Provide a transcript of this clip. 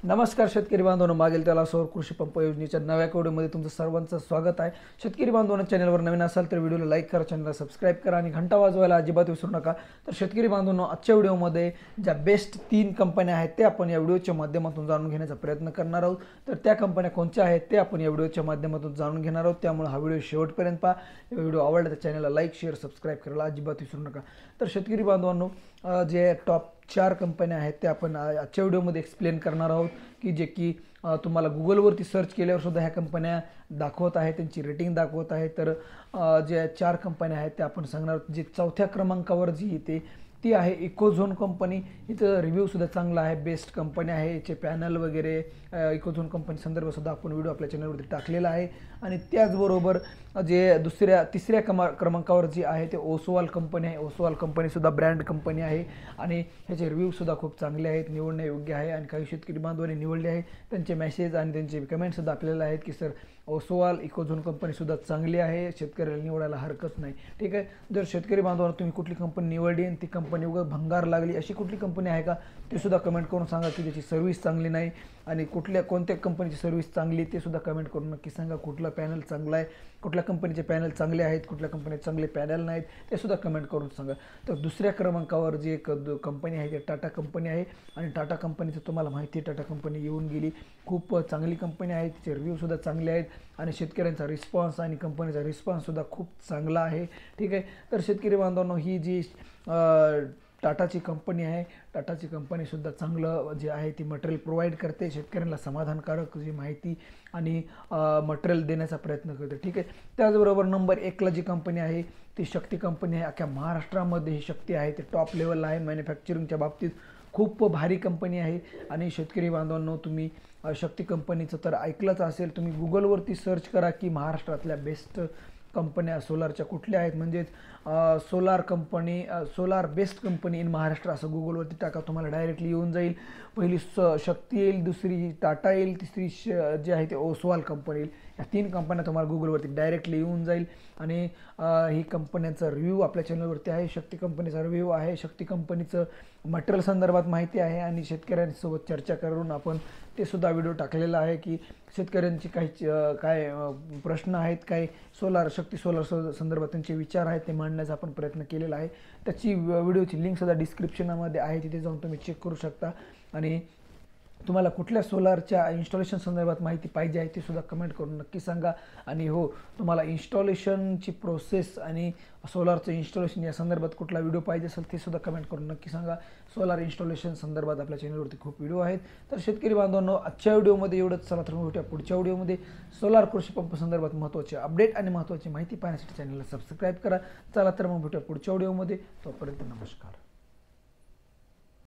नमस्कार शेतकरी बांधवांनो, मागील त्याला सौर कृषी पंप योजनेच्या नव्या व्हिडिओमध्ये तुमचं सर्वांचं स्वागत आहे। शेतकरी बांधवांनो, चॅनलवर नवीन असाल तर व्हिडिओला लाईक करा, चॅनलला सबस्क्राइब करा आणि घंटा वाजवायला अजिबात विसरू नका। तर शेतकरी बांधवांनो, आजच्या व्हिडिओमध्ये ज्या बेस्ट 3 कंपन्या आहेत ते आपण या व्हिडिओच्या माध्यमातून जाणून घेण्याचा प्रयत्न करणार आहोत। तर त्या कंपन्या कोणत्या आहेत ते आपण या व्हिडिओच्या माध्यमातून जाणून घेणार आहोत, त्यामुळे हा व्हिडिओ शेवटपर्यंत पहा। व्हिडिओ आवडला तर चॅनलला लाईक शेअर सबस्क्राइब करायला अजिबात विसरू नका। तर शेतकरी बांधवांनो, जे टॉप 4 कंपन्या आहेत ते आपण आजच्या व्हिडिओमध्ये एक्सप्लेन करणार आहोत की तुम्हाला गुगलवरती सर्च केल्यावर सुद्धा ह्या कंपन्या दाखवत आहेत, त्यांची रेटिंग दाखवत आहे। तर जे 4 कंपन्या आहेत ते आपण सांगणार आहोत। जे चौथ्या क्रमांकावर जी येते ती आहे इकोझोन कंपनी। इथं रिव्ह्यू सुद्धा चांगला आहे, बेस्ट कंपनी आहे, याचे पॅनल वगैरे इकोझोन कंपनी संदर्भात सुद्धा आपण व्हिडिओ आपल्या चॅनलवरती टाकलेला आहे। आणि त्याचबरोबर जे तिसऱ्या क्रमांकावर जी आहे ते ओसवाल कंपनी आहे। ओसवाल कंपनी सुद्धा ब्रँड कंपनी आहे आणि ह्याचे रिव्ह्यू सुद्धा खूप चांगले आहेत, निवडण्यायोग्य आहे आणि काही शेतकरी बांधवांनी निवडले आहे। त्यांचे मेसेज आणि त्यांचे कमेंट सुद्धा आपल्याला आहेत की सर ओसवाल इकोझोन कंपनी सुद्धा चांगली आहे, शेतकऱ्याला निवडायला हरकत नाही। ठीक आहे, जर शेतकरी बांधवांना तुम्ही कुठली कंपनी निवडली आणि ती कंपनी उगाच भंगार लागली अशी कुठली कंपनी आहे का ते सुद्धा कमेंट करून सांगा की त्याची सर्व्हिस चांगली नाही आणि कोणत्या कंपनीची सर्व्हिस चांगली ते सुद्धा कमेंट करून नक्की सांगा। कुठला पॅनल चांगला आहे, कुठल्या कंपनीचे पॅनल चांगले आहेत, कुठल्या कंपनीचे चांगले पॅनल नाहीत ते सुद्धा कमेंट करून सांगा। तर दुसऱ्या क्रमांकावर जी एक कंपनी आहे ती टाटा कंपनी आहे आणि टाटा कंपनीचं तुम्हाला माहिती आहे, टाटा कंपनी येऊन गेली, खूप चांगली कंपनी आहे, तिचे रिव्ह्यू सुद्धा चांगले आहेत आणि शेतकऱ्यांचा रिस्पॉन्स आणि कंपनीचा रिस्पॉन्स सुद्धा खूप चांगला आहे। ठीक आहे, तर शेतकरी बांधवांनो, ही जी टाटाची कंपनी आहे, टाटाची कंपनी सुद्धा चांगलं जे आहे ती मटेरियल प्रोव्हाइड करते, शेतकऱ्यांना समाधानकारक जी माहिती आणि मटेरियल देण्याचा प्रयत्न करते। ठीक आहे, त्याचबरोबर नंबर 1ला जी कंपनी आहे ती शक्ती कंपनी आहे। अख्ख्या महाराष्ट्रामध्ये ही शक्ती आहे, ते टॉप लेवलला आहे, मॅन्युफॅक्चरिंगच्या बाबतीत खूप भारी कंपनी आहे। आणि शेतकरी बांधवांनो, तुम्ही शक्ती कंपनीचं तर ऐकलंच असेल, तुम्ही गुगलवरती सर्च करा की महाराष्ट्रातल्या बेस्ट कंपन्या सोलारच्या कुठल्या आहेत, म्हणजेच solar best company in Maharashtra असं गुगलवरती टाका, तुम्हाला डायरेक्टली येऊन जाईल। पहिली शक्ती येईल, दुसरी टाटा येईल, तिसरी जी आहे ते ओसवाल कंपनी येईल। या 3 कंपन्या तुम्हाला गुगलवरती डायरेक्टली येऊन जाईल आणि ही कंपन्यांचा रिव्ह्यू आपल्या चॅनलवरती आहे। शक्ती कंपनीचा रिव्ह्यू आहे, शक्ती कंपनीचं मटेरियल संदर्भात माहिती आहे आणि शेतकऱ्यांसोबत चर्चा करून आपण ते सुद्धा व्हिडिओ टाकलेला आहे की शेतकऱ्यांची काय प्रश्न आहेत, काय शक्ती सोलार संदर्भात त्यांचे विचार आहेत ते मांडण्याचा आपण प्रयत्न केलेला आहे। त्याची व्हिडिओची लिंक सुद्धा डिस्क्रिप्शनमध्ये आहे, तिथे जाऊन तुम्ही चेक करू शकता। आणि तुम्हाला कुठल्या सोलारच्या इन्स्टॉलेशन संदर्भात माहिती पाहिजे आहे ते सुद्धा कमेंट करून नक्की सांगा। आणि हो, तुम्हाला इन्स्टॉलेशनची प्रोसेस आणि सोलारचं इन्स्टॉलेशन या संदर्भात कुठला व्हिडिओ पाहिजे असेल ते सुद्धा कमेंट करून नक्की सांगा। सोलार इन्स्टॉलेशन संदर्भात आपल्या चॅनलवरती खूप व्हिडिओ आहेत। तर शेतकरी बांधवांनो, आजच्या व्हिडिओमध्ये एवढंच। चला तर भेटूया पुढच्या व्हिडिओमध्ये सोलार कृषी पंप संदर्भात महत्त्वाचे अपडेट आणि महत्त्वाची माहिती पाहण्यासाठी चॅनलला सबस्क्राइब करा। चला तर मग भेटूया पुढच्या व्हिडिओमध्ये, तोपर्यंत नमस्कार।